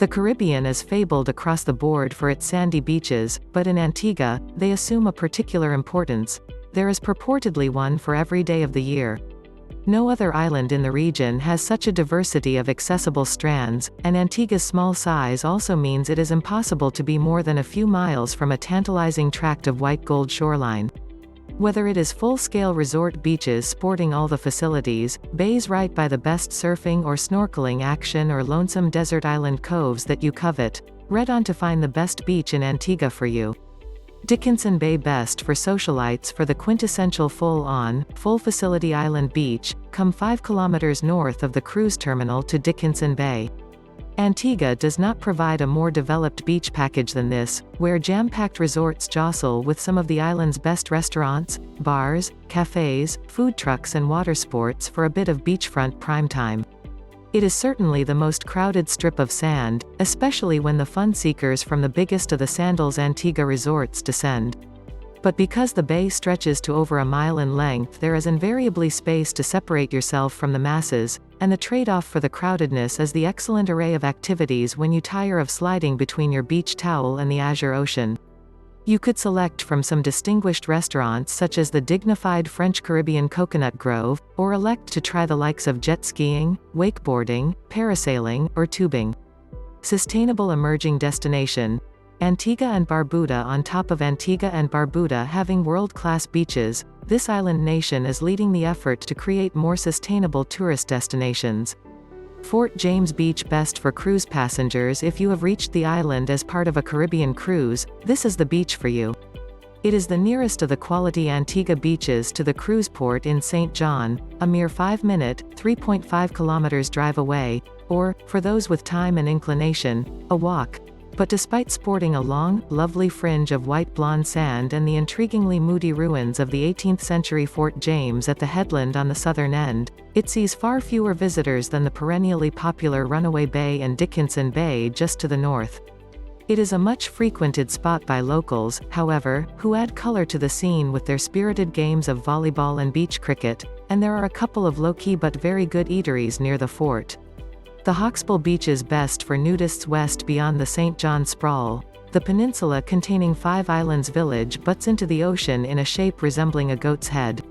The Caribbean is fabled across the board for its sandy beaches, but in Antigua, they assume a particular importance. There is purportedly one for every day of the year. No other island in the region has such a diversity of accessible strands, and Antigua's small size also means it is impossible to be more than a few miles from a tantalizing tract of white gold shoreline. Whether it is full-scale resort beaches sporting all the facilities, bays right by the best surfing or snorkeling action, or lonesome desert island coves that you covet, read on to find the best beach in Antigua for you. Dickinson Bay, best for socialites. For the quintessential full-on, full-facility island beach, come 5 kilometers north of the cruise terminal to Dickinson Bay. Antigua does not provide a more developed beach package than this, where jam-packed resorts jostle with some of the island's best restaurants, bars, cafes, food trucks and water sports for a bit of beachfront prime time. It is certainly the most crowded strip of sand, especially when the fun seekers from the biggest of the Sandals Antigua resorts descend. But because the bay stretches to over a mile in length, there is invariably space to separate yourself from the masses, and the trade-off for the crowdedness is the excellent array of activities when you tire of sliding between your beach towel and the azure ocean. You could select from some distinguished restaurants such as the dignified French Caribbean Coconut Grove, or elect to try the likes of jet skiing, wakeboarding, parasailing, or tubing. Sustainable emerging destination. Antigua and Barbuda. On top of Antigua and Barbuda having world-class beaches, this island nation is leading the effort to create more sustainable tourist destinations. Fort James Beach, best for cruise passengers. If you have reached the island as part of a Caribbean cruise, this is the beach for you. It is the nearest of the quality Antigua beaches to the cruise port in St. John, a mere 5-minute, 3.5 kilometers drive away, or, for those with time and inclination, a walk. But despite sporting a long, lovely fringe of white blonde sand and the intriguingly moody ruins of the 18th century Fort James at the headland on the southern end, it sees far fewer visitors than the perennially popular Runaway Bay and Dickinson Bay just to the north. It is a much frequented spot by locals, however, who add color to the scene with their spirited games of volleyball and beach cricket, and there are a couple of low-key but very good eateries near the fort. The Hawksbill Beach is best for nudists west beyond the St. John sprawl. The peninsula containing 5 islands village butts into the ocean in a shape resembling a goat's head.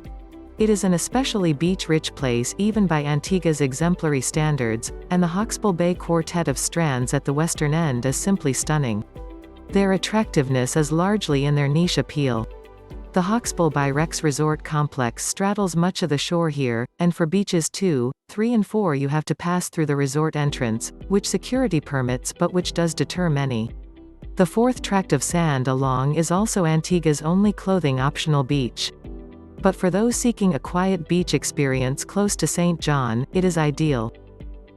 It is an especially beach-rich place even by Antigua's exemplary standards, and the Hawksbill Bay quartet of strands at the western end is simply stunning. Their attractiveness is largely in their niche appeal. The Hawksbill by Rex Resort Complex straddles much of the shore here, and for beaches 2, 3 and 4 you have to pass through the resort entrance, which security permits but which does deter many. The 4th tract of sand along is also Antigua's only clothing-optional beach. But for those seeking a quiet beach experience close to St. John, it is ideal.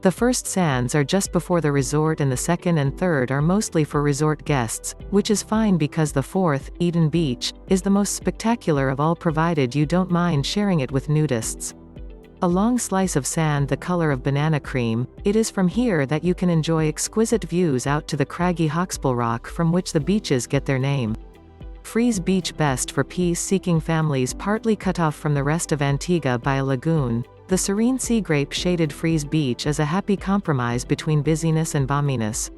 The first sands are just before the resort and the second and third are mostly for resort guests, which is fine because the 4th, Eden Beach, is the most spectacular of all provided you don't mind sharing it with nudists. A long slice of sand the color of banana cream, it is from here that you can enjoy exquisite views out to the craggy Hawksbill Rock from which the beaches get their name. Freeze Beach, best for peace-seeking families partly cut off from the rest of Antigua by a lagoon. The serene sea grape-shaded Freeze Beach is a happy compromise between busyness and balminess.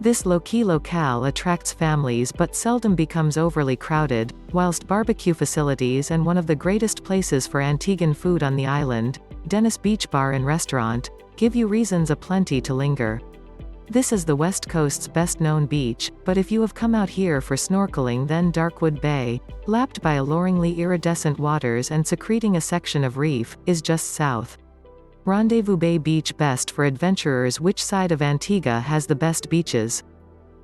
This low-key locale attracts families but seldom becomes overly crowded, whilst barbecue facilities and one of the greatest places for Antiguan food on the island, Dennis Beach Bar and Restaurant, give you reasons aplenty to linger. This is the West Coast's best-known beach, but if you have come out here for snorkeling, then Darkwood Bay, lapped by alluringly iridescent waters and secreting a section of reef, is just south. Rendezvous Bay Beach, best for adventurers. Which side of Antigua has the best beaches?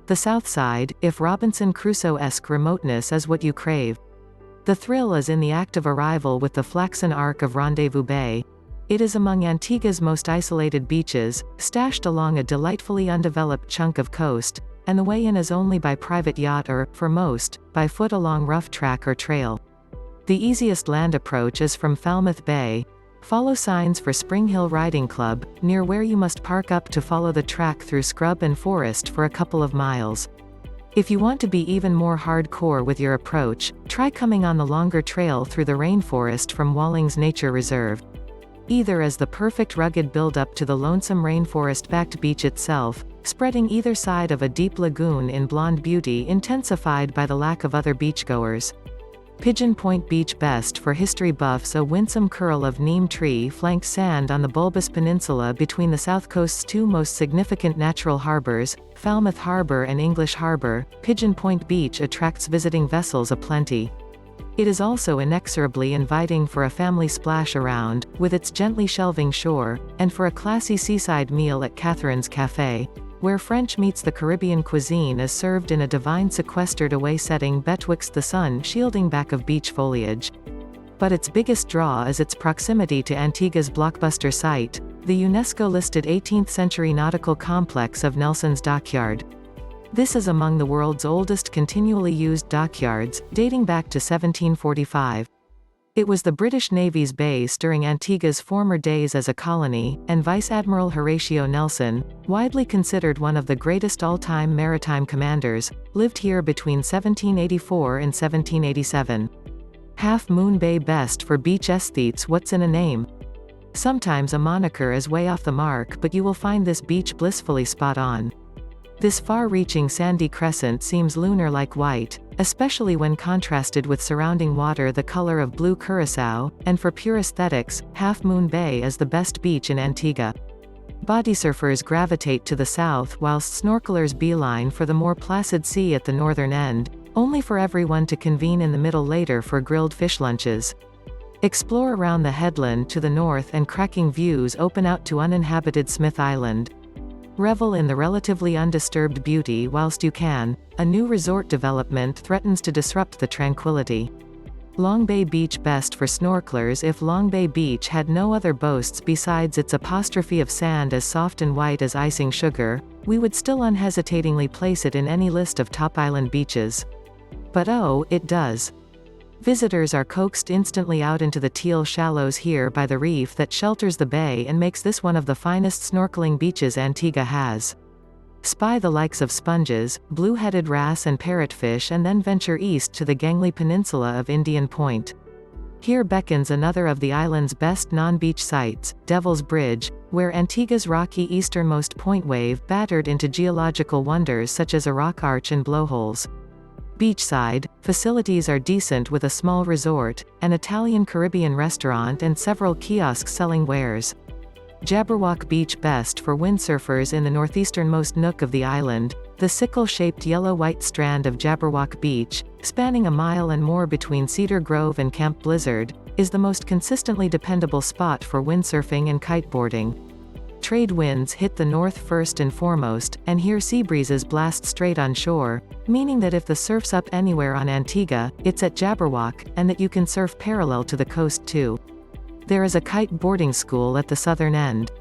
The south side, if Robinson Crusoe-esque remoteness is what you crave. The thrill is in the act of arrival with the flaxen arc of Rendezvous Bay. It is among Antigua's most isolated beaches, stashed along a delightfully undeveloped chunk of coast, and the way in is only by private yacht or, for most, by foot along rough track or trail. The easiest land approach is from Falmouth Bay. Follow signs for Spring Hill Riding Club, near where you must park up to follow the track through scrub and forest for a couple of miles. If you want to be even more hardcore with your approach, try coming on the longer trail through the rainforest from Wallings Nature Reserve. Either as the perfect rugged build-up to the lonesome rainforest-backed beach itself, spreading either side of a deep lagoon in blonde beauty intensified by the lack of other beachgoers. Pigeon Point Beach, best for history buffs. A winsome curl of neem tree flanks sand on the bulbous peninsula between the south coast's two most significant natural harbors, Falmouth Harbor and English Harbor. Pigeon Point Beach attracts visiting vessels aplenty. It is also inexorably inviting for a family splash around, with its gently shelving shore, and for a classy seaside meal at Catherine's Café, where French meets the Caribbean cuisine is served in a divine sequestered-away setting betwixt the sun-shielding back of beach foliage. But its biggest draw is its proximity to Antigua's blockbuster site, the UNESCO-listed 18th-century nautical complex of Nelson's Dockyard. This is among the world's oldest continually used dockyards, dating back to 1745. It was the British Navy's base during Antigua's former days as a colony, and Vice Admiral Horatio Nelson, widely considered one of the greatest all-time maritime commanders, lived here between 1784 and 1787. Half Moon Bay, best for beach aesthetes. What's in a name? Sometimes a moniker is way off the mark, but you will find this beach blissfully spot on. This far-reaching sandy crescent seems lunar-like white, especially when contrasted with surrounding water the color of blue curacao, and for pure aesthetics, Half Moon Bay is the best beach in Antigua. Bodysurfers gravitate to the south whilst snorkelers beeline for the more placid sea at the northern end, only for everyone to convene in the middle later for grilled fish lunches. Explore around the headland to the north and cracking views open out to uninhabited Smith Island. Revel in the relatively undisturbed beauty whilst you can. A new resort development threatens to disrupt the tranquility. Long Bay Beach, best for snorkelers. If Long Bay Beach had no other boasts besides its apostrophe of sand as soft and white as icing sugar, we would still unhesitatingly place it in any list of top island beaches. But oh, it does. Visitors are coaxed instantly out into the teal shallows here by the reef that shelters the bay and makes this one of the finest snorkeling beaches Antigua has. Spy the likes of sponges, blue-headed wrasse and parrotfish, and then venture east to the gangly peninsula of Indian Point. Here beckons another of the island's best non-beach sites, Devil's Bridge, where Antigua's rocky easternmost point wave battered into geological wonders such as a rock arch and blowholes. Beachside, facilities are decent with a small resort, an Italian-Caribbean restaurant and several kiosks selling wares. Jabberwock Beach, best for windsurfers. In the northeasternmost nook of the island, the sickle-shaped yellow-white strand of Jabberwock Beach, spanning a mile and more between Cedar Grove and Camp Blizzard, is the most consistently dependable spot for windsurfing and kiteboarding. Trade winds hit the north first and foremost, and here sea breezes blast straight on shore, meaning that if the surf's up anywhere on Antigua, it's at Jabberwock, and that you can surf parallel to the coast too. There is a kite boarding school at the southern end.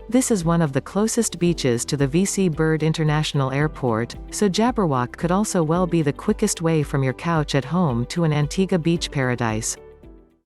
This is one of the closest beaches to the V.C. Byrd International Airport, so Jabberwock could also well be the quickest way from your couch at home to an Antigua beach paradise.